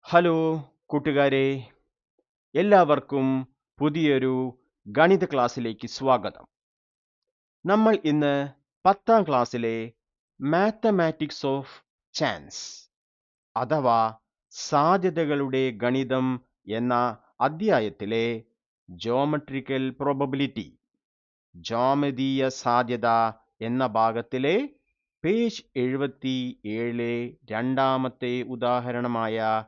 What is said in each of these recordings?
Hello കൂട്ടുകാരെ, എല്ലാവർക്കും പുതിയൊരു ഗണിത ക്ലാസ്സിലേക്ക് സ്വാഗതം. നമ്മൾ ഇന്ന് 10ാം ക്ലാസ്സിലെ മാത്തമാറ്റിക്സ് ഓഫ് ചാൻസ് അഥവാ സാധ്യതകളുടെ ഗണിതം എന്ന അധ്യായത്തിലെ ജോമെട്രിക്കൽ പ്രോബബിലിറ്റി ജ്യാമിതീയ സാധ്യത എന്ന ഭാഗത്തിലെ പേജ് 77 രണ്ടാമത്തെ ഉദാഹരണമായ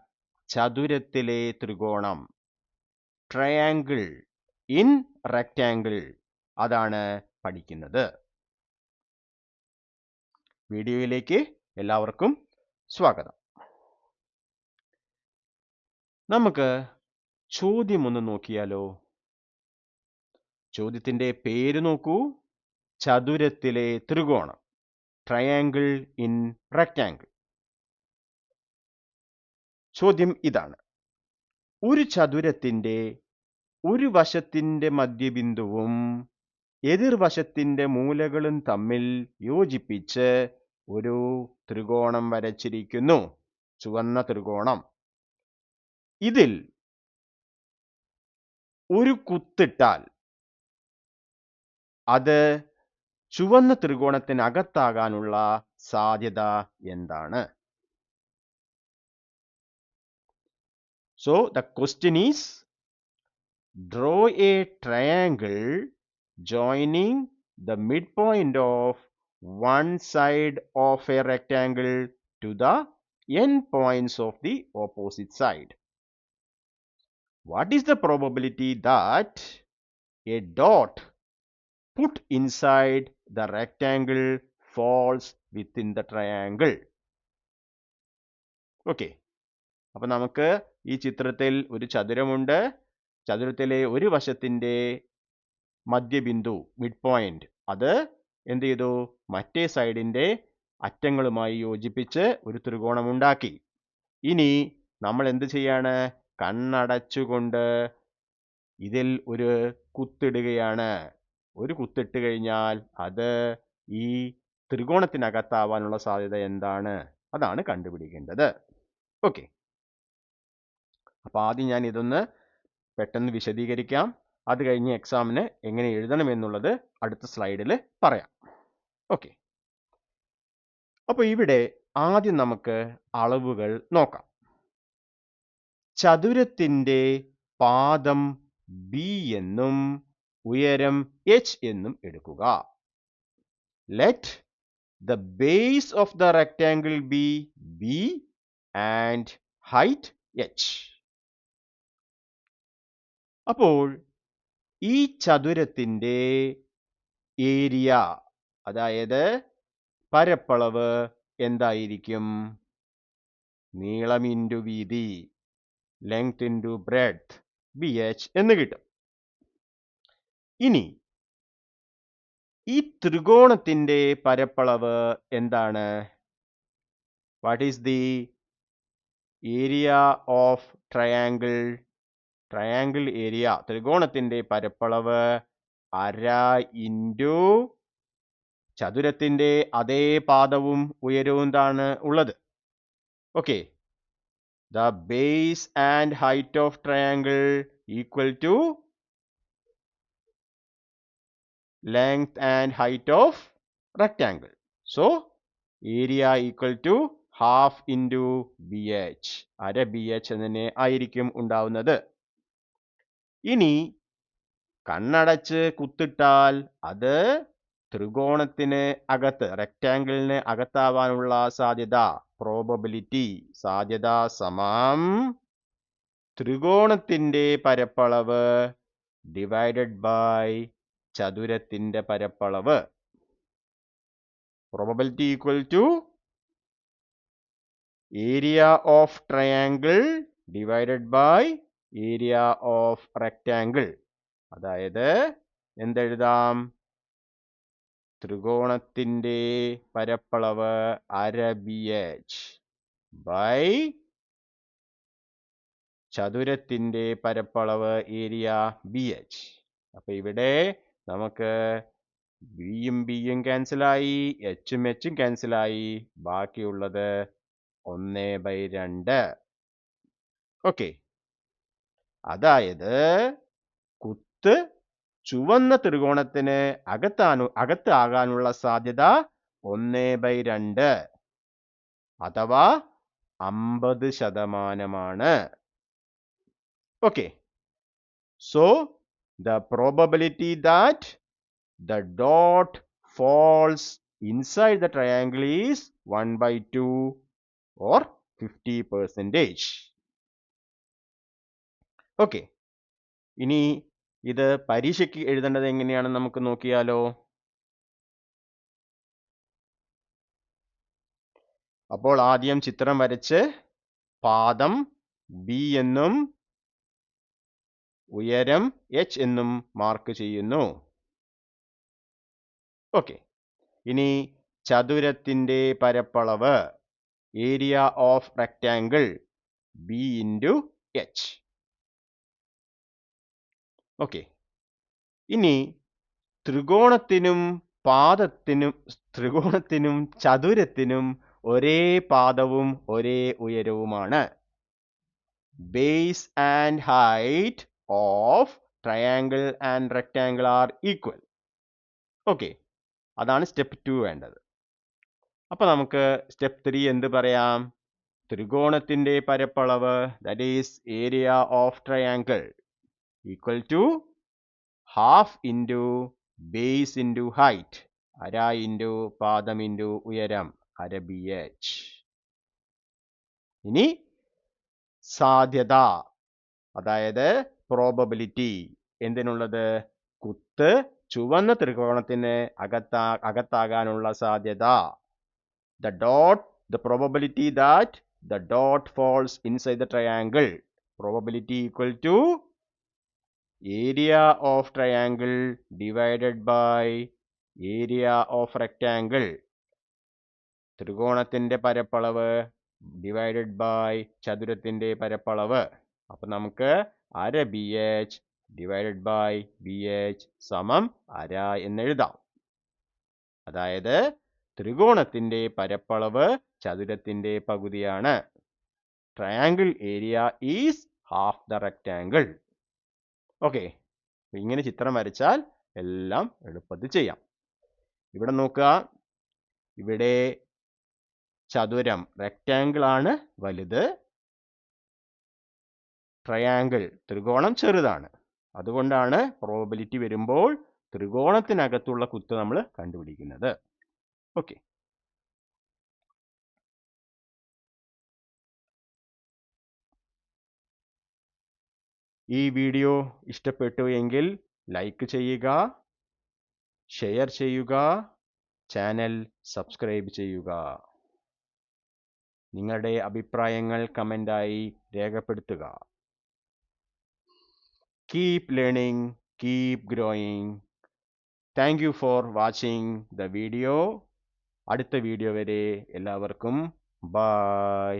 ചതുരത്തിലെ ത്രികോണം ട്രയാങ്കിൾ ഇൻ റെക്റ്റാങ്കിൾ അതാണ് പഠിക്കുന്നത്. വീഡിയോയിലേക്ക് എല്ലാവർക്കും സ്വാഗതം. നമുക്ക് ചോദ്യം ഒന്ന് നോക്കിയാലോ. ചോദ്യത്തിന്റെ പേര് നോക്കൂ, ചതുരത്തിലെ ത്രികോണം ട്രയാങ്കിൾ ഇൻ റെക്റ്റാങ്കിൾ. ചോദ്യം ഇതാണ്: ഒരു ചതുരത്തിന്റെ ഒരു വശത്തിന്റെ മധ്യബിന്ദുവും എതിർവശത്തിന്റെ മൂലകളും തമ്മിൽ യോജിപ്പിച്ച് ഒരു ത്രികോണം വരച്ചിരിക്കുന്നു. ചുവന്ന ത്രികോണം. ഇതിൽ ഒരു കുത്തിട്ടാൽ അത് ചുവന്ന ത്രികോണത്തിനകത്താകാനുള്ള സാധ്യത എന്താണ്? So the question is, draw a triangle joining the midpoint of one side of a rectangle to the end points of the opposite side. What is the probability that a dot put inside the rectangle falls within the triangle? Okay. അപ്പൊ നമുക്ക് ഈ ചിത്രത്തിൽ ഒരു ചതുരമുണ്ട്. ചതുരത്തിലെ ഒരു വശത്തിന്റെ മധ്യബിന്ദു mid point അത് എന്ത് ചെയ്തു? മറ്റേ സൈഡിന്റെ അറ്റങ്ങളുമായി യോജിപ്പിച്ച് ഒരു ത്രികോണം ഉണ്ടാക്കി. ഇനി നമ്മൾ എന്ത് ചെയ്യാണ്? കണ്ണടച്ചുകൊണ്ട് ഇതിൽ ഒരു കുത്തിടുകയാണ്. ഒരു കുത്തിട്ട് കഴിഞ്ഞാൽ അത് ഈ ത്രികോണത്തിനകത്താവാനുള്ള സാധ്യത എന്താണ്? അതാണ് കണ്ടുപിടിക്കേണ്ടത്. ഓക്കെ. അപ്പൊ ആദ്യം ഞാൻ ഇതൊന്ന് പെട്ടെന്ന് വിശദീകരിക്കാം. അത് കഴിഞ്ഞ് എക്സാമിന് എങ്ങനെ എഴുതണം എന്നുള്ളത് അടുത്ത സ്ലൈഡിൽ പറയാം. ഓക്കെ. അപ്പൊ ഇവിടെ ആദ്യം നമുക്ക് അളവുകൾ നോക്കാം. ചതുരത്തിന്റെ പാദം ബി എന്നും ഉയരം h എന്നും എടുക്കുക. Let the base of the rectangle be b and height h. അപ്പോൾ ഈ ചതുരത്തിന്റെ ഏരിയ, അതായത് പരപ്പളവ് എന്തായിരിക്കും? നീളം ഇൻറ്റു വീതി, ലെങ്ത് ഇൻറ്റു ബ്രെഡ്ത്ത്, bh എന്ന് കിട്ടും. ഇനി ഈ ത്രികോണത്തിന്റെ പരപ്പളവ് എന്താണ്? What is the area of triangle? Triangle area, ത്രികോണത്തിന്റെ പരപ്പളവ് അര ഇൻറ്റു ചതുരത്തിന്റെ അതേ പാദവും ഉയരവും എന്താണ് ഉള്ളത്? Okay. The base and height of triangle equal to length and height of rectangle. So area equal to half into bh. അര bh തന്നെ ആയിരിക്കും ഉണ്ടാവുന്നത്. ഇനി കണ്ണടച്ച് കുത്തിട്ടാൽ അത് ത്രികോണത്തിന് അകത്ത്, റെക്റ്റാങ്കിളിന് അകത്താവാനുള്ള സാധ്യത, പ്രോബബിലിറ്റി, സാധ്യത സമം ത്രികോണത്തിന്റെ പരപ്പളവ് ഡിവൈഡഡ് ബൈ ചതുരത്തിന്റെ പരപ്പളവ്. Probability equal to area of triangle divided by area of rectangle. അതായത് എന്തെഴുതാം? ത്രികോണത്തിന്റെ പരപ്പളവ് അര bh ബൈ ചതുരത്തിന്റെ പരപ്പളവ് ഏരിയ bh. അപ്പൊ ഇവിടെ നമുക്ക് ബിയും ബിയും ക്യാൻസലായി, എച്ചും എച്ചും ക്യാൻസലായി. ബാക്കിയുള്ളത് 1/2. ഓക്കെ, അതായത് കുത്ത് ചുവന്ന ത്രികോണത്തിന് അകത്ത് ആകാനുള്ള സാധ്യത 1/2 അഥവാ 50%. Okay, so the probability that the dot falls inside the triangle is 1/2 or 50%. Okay, ഇനി ഇത് പരീക്ഷയ്ക്ക് എഴുതേണ്ടത് എങ്ങനെയാണെന്ന് നമുക്ക് നോക്കിയാലോ. അപ്പോൾ ആദ്യം ചിത്രം വരച്ച് പാദം ബി എന്നും ഉയരം h എന്നും മാർക്ക് ചെയ്യുന്നു. ഓക്കെ, ഇനി ചതുരത്തിന്റെ പരപ്പളവ് area of rectangle b into h. Okay, ഇനി ത്രികോണത്തിനും ചതുരത്തിനും ഒരേ പാദവും ഒരേ ഉയരവുമാണ്. Base and height of triangle and rectangle are equal. Okay, അതാണ് സ്റ്റെപ്പ് 2 വേണ്ടത്. അപ്പൊ നമുക്ക് സ്റ്റെപ്പ് 3 എന്ത് പറയാം? ത്രികോണത്തിന്റെ പരപ്പളവ് that is area of triangle equal to half into base into height, അര ഇൻറ്റു പാദം ഇൻറ്റു ഉയരം, അര BH. ഇനി സാധ്യത, അതായത് പ്രോബബിലിറ്റി എന്തിനുള്ളത്? കുത്ത് ചുവന്ന ത്രികോണത്തിന് അകത്താകാനുള്ള സാധ്യത. The probability that the dot falls inside the triangle, probability equal to area of triangle divided by area of rectangle. ത്രികോണത്തിന്റെ പരപ്പളവ് ഡിവൈഡഡ് ബൈ ചതുരത്തിന്റെ പരപ്പളവ്. അപ്പൊ നമുക്ക് അര BH ഡിവൈഡഡ് ബൈ BH സമം അര എന്നെഴുതാം. അതായത് ത്രികോണത്തിന്റെ പരപ്പളവ് ചതുരത്തിന്റെ പകുതിയാണ്. Triangle area is half the rectangle. Okay, ഇങ്ങനെ ചിത്രം വരച്ചാൽ എല്ലാം എളുപ്പത്തിൽ ചെയ്യാം. ഇവിടെ നോക്കുക, ഇവിടെ ചതുരം റെക്റ്റാങ്കിൾ ആണ് വലുത്, ട്രയാങ്കിൾ ത്രികോണം ചെറുതാണ്. അതുകൊണ്ടാണ് പ്രോബബിലിറ്റി വരുമ്പോൾ ത്രികോണത്തിനകത്തുള്ള കുത്ത് നമ്മൾ കണ്ടുപിടിക്കുന്നത്. ഓക്കെ, ഈ വീഡിയോ ഇഷ്ടപ്പെട്ടു എങ്കിൽ ലൈക്ക് ചെയ്യുക, ഷെയർ ചെയ്യുക, ചാനൽ സബ്സ്ക്രൈബ് ചെയ്യുക. നിങ്ങളുടെ അഭിപ്രായങ്ങൾ കമൻ്റായി രേഖപ്പെടുത്തുക. Keep learning, keep growing. Thank you for watching the video. അടുത്ത വീഡിയോ വരെ എല്ലാവർക്കും ബൈ.